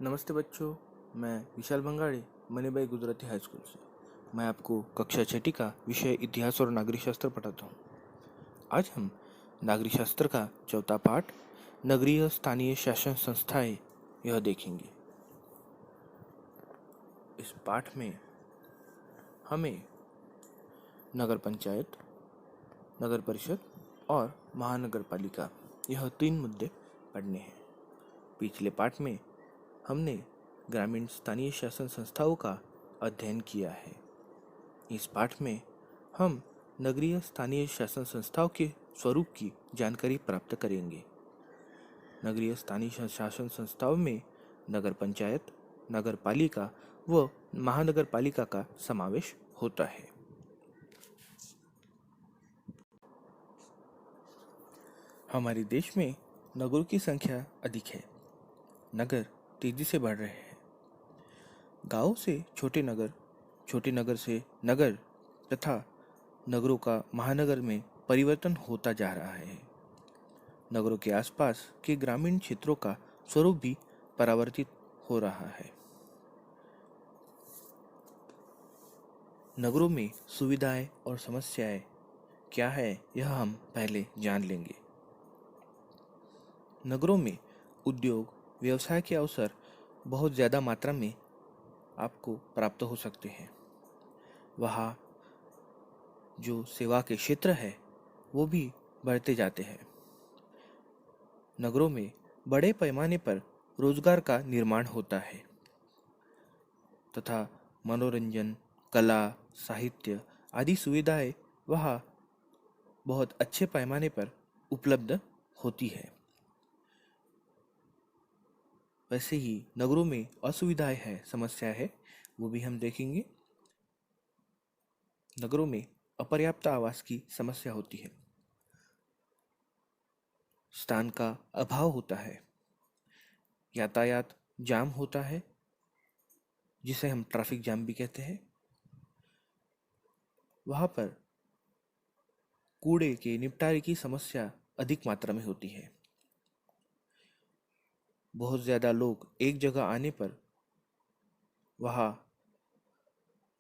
नमस्ते बच्चों, मैं विशाल भंगाड़ी मनीबाई गुजराती हाई स्कूल से। मैं आपको कक्षा छठी का विषय इतिहास और नागरिक शास्त्र पढ़ाता हूँ। आज हम नागरिक शास्त्र का चौथा पाठ नगरीय स्थानीय शासन संस्थाएं यह देखेंगे। इस पाठ में हमें नगर पंचायत, नगर परिषद और महानगर पालिका यह तीन मुद्दे पढ़ने हैं। पिछले पाठ में हमने ग्रामीण स्थानीय शासन संस्थाओं का अध्ययन किया है। इस पाठ में हम नगरीय स्थानीय शासन संस्थाओं के स्वरूप की जानकारी प्राप्त करेंगे। नगरीय स्थानीय शासन संस्थाओं में नगर पंचायत, नगर पालिका व महानगर पालिका का समावेश होता है। हमारे देश में नगरों की संख्या अधिक है। नगर तेजी से बढ़ रहे हैं। गांव से छोटे नगर से नगर तथा नगरों का महानगर में परिवर्तन होता जा रहा है। नगरों के आसपास के ग्रामीण क्षेत्रों का स्वरूप भी परिवर्तित हो रहा है। नगरों में सुविधाएं और समस्याएं क्या है यह हम पहले जान लेंगे। नगरों में उद्योग व्यवसाय के अवसर बहुत ज़्यादा मात्रा में आपको प्राप्त हो सकते हैं। वहाँ जो सेवा के क्षेत्र है वो भी बढ़ते जाते हैं। नगरों में बड़े पैमाने पर रोजगार का निर्माण होता है तथा मनोरंजन, कला, साहित्य आदि सुविधाएं वहाँ बहुत अच्छे पैमाने पर उपलब्ध होती है। वैसे ही नगरों में असुविधाएं है, समस्या है, वो भी हम देखेंगे। नगरों में अपर्याप्त आवास की समस्या होती है। स्थान का अभाव होता है। यातायात जाम होता है, जिसे हम ट्रैफिक जाम भी कहते हैं। वहाँ पर कूड़े के निपटारे की समस्या अधिक मात्रा में होती है। बहुत ज़्यादा लोग एक जगह आने पर वहाँ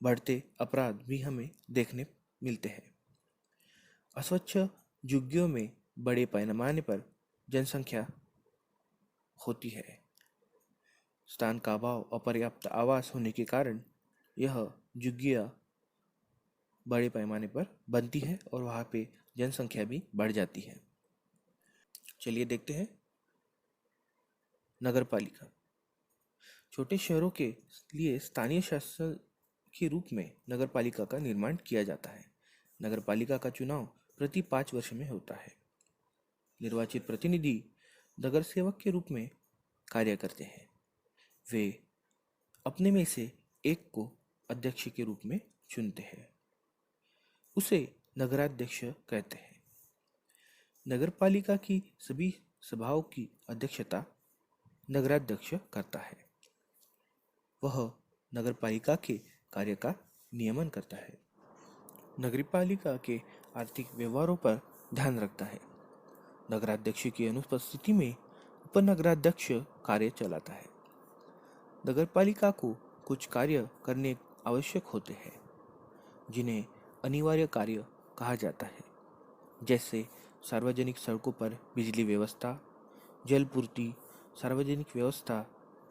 बढ़ते अपराध भी हमें देखने मिलते हैं। अस्वच्छ झुग्गियों में बड़े पैमाने पर जनसंख्या होती है। स्थान का अभाव, अपर्याप्त आवास होने के कारण यह झुग्गियाँ बड़े पैमाने पर बनती है और वहाँ पे जनसंख्या भी बढ़ जाती है। चलिए देखते हैं नगर पालिका। छोटे शहरों के लिए स्थानीय शासन के रूप में नगर पालिका का निर्माण किया जाता है। नगर पालिका का चुनाव प्रति 5 वर्ष में होता है। निर्वाचित प्रतिनिधि नगर सेवक के रूप में कार्य करते हैं। वे अपने में से एक को अध्यक्ष के रूप में चुनते हैं। उसे नगराध्यक्ष कहते हैं। नगर पालिका की सभी सभाओं की अध्यक्षता नगराध्यक्ष करता है। वह नगर पालिका के कार्य का नियमन करता है। नगर पालिका के आर्थिक व्यवहारों पर ध्यान रखता है। नगराध्यक्ष की अनुपस्थिति में उपनगराध्यक्ष कार्य चलाता है। नगर पालिका को कुछ कार्य करने आवश्यक होते हैं जिन्हें अनिवार्य कार्य कहा जाता है, जैसे सार्वजनिक सड़कों पर बिजली व्यवस्था, जलपूर्ति, सार्वजनिक व्यवस्था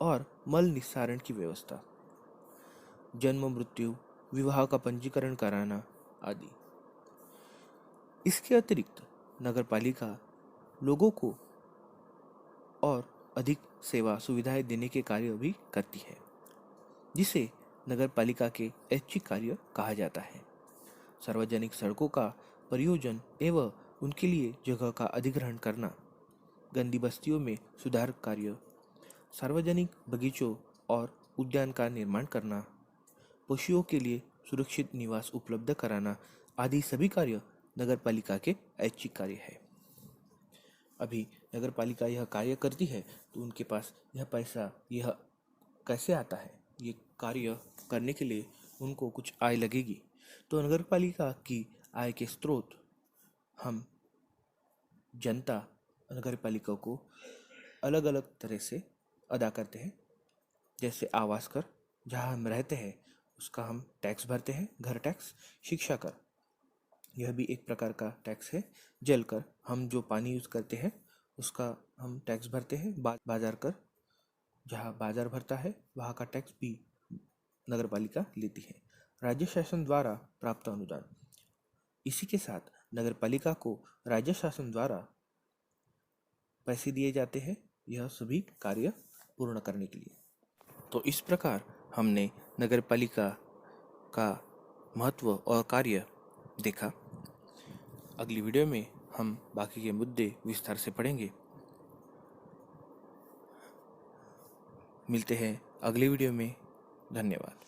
और मल निस्सारण की व्यवस्था, जन्म मृत्यु, विवाह का पंजीकरण कराना आदि। इसके अतिरिक्त नगर पालिका लोगों को और अधिक सेवा सुविधाएं देने के कार्य भी करती है, जिसे नगर पालिका के ऐच्छिक कार्य कहा जाता है। सार्वजनिक सड़कों का परियोजन एवं उनके लिए जगह का अधिग्रहण करना, गंदी बस्तियों में सुधार कार्य, सार्वजनिक बगीचों और उद्यान का निर्माण करना, पशुओं के लिए सुरक्षित निवास उपलब्ध कराना आदि सभी कार्य नगर पालिका के ऐच्छिक कार्य है। अभी नगर पालिका यह कार्य करती है तो उनके पास यह पैसा यह कैसे आता है, ये कार्य करने के लिए उनको कुछ आय लगेगी। तो नगर पालिका की आय के स्रोत हम जनता नगर पालिका को अलग अलग तरह से अदा करते हैं। जैसे आवास कर, जहाँ हम रहते हैं उसका हम टैक्स भरते हैं, घर टैक्स। शिक्षा कर, यह भी एक प्रकार का टैक्स है। जल कर, हम जो पानी यूज करते हैं उसका हम टैक्स भरते हैं। बाजार कर, जहाँ बाजार भरता है वहाँ का टैक्स भी नगर पालिका लेती है। राज्य शासन द्वारा प्राप्त अनुदान, इसी के साथ नगर पालिका को राज्य शासन द्वारा पैसे दिए जाते हैं यह सभी कार्य पूर्ण करने के लिए। तो इस प्रकार हमने नगर पालिका का महत्व और कार्य देखा। अगली वीडियो में हम बाकी के मुद्दे विस्तार से पढ़ेंगे। मिलते हैं अगली वीडियो में। धन्यवाद।